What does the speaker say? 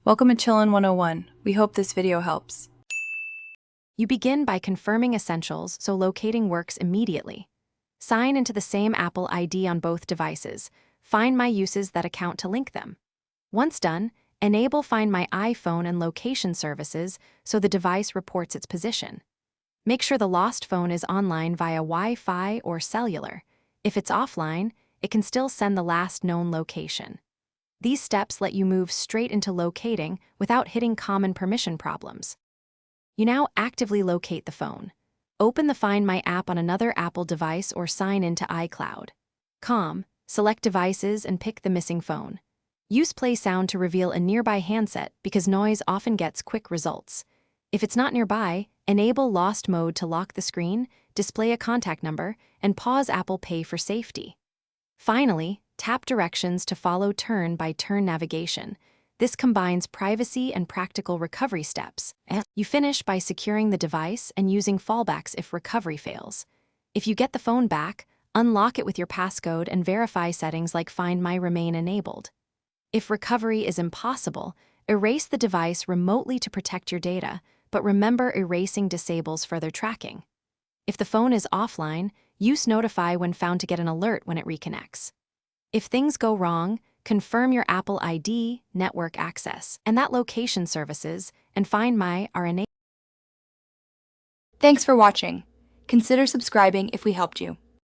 Welcome to Chillin' 101. We hope this video helps. You begin by confirming essentials so locating works immediately. Sign into the same Apple ID on both devices. Find My uses that account to link them. Once done, enable Find My iPhone and location services so the device reports its position. Make sure the lost phone is online via Wi-Fi or cellular. If it's offline, it can still send the last known location. These steps let you move straight into locating without hitting common permission problems. You now actively locate the phone. Open the Find My app on another Apple device or sign into iCloud. Select Devices and pick the missing phone. Use Play Sound to reveal a nearby handset because noise often gets quick results. If it's not nearby, enable Lost Mode to lock the screen, display a contact number, and pause Apple Pay for safety. Finally, tap directions to follow turn-by-turn navigation. This combines privacy and practical recovery steps. You finish by securing the device and using fallbacks if recovery fails. If you get the phone back, unlock it with your passcode and verify settings like Find My remain enabled. If recovery is impossible, erase the device remotely to protect your data, but remember erasing disables further tracking. If the phone is offline, use Notify when found to get an alert when it reconnects. If things go wrong, confirm your Apple ID, network access, and that location services and Find My are enabled. Thanks for watching. Consider subscribing if we helped you.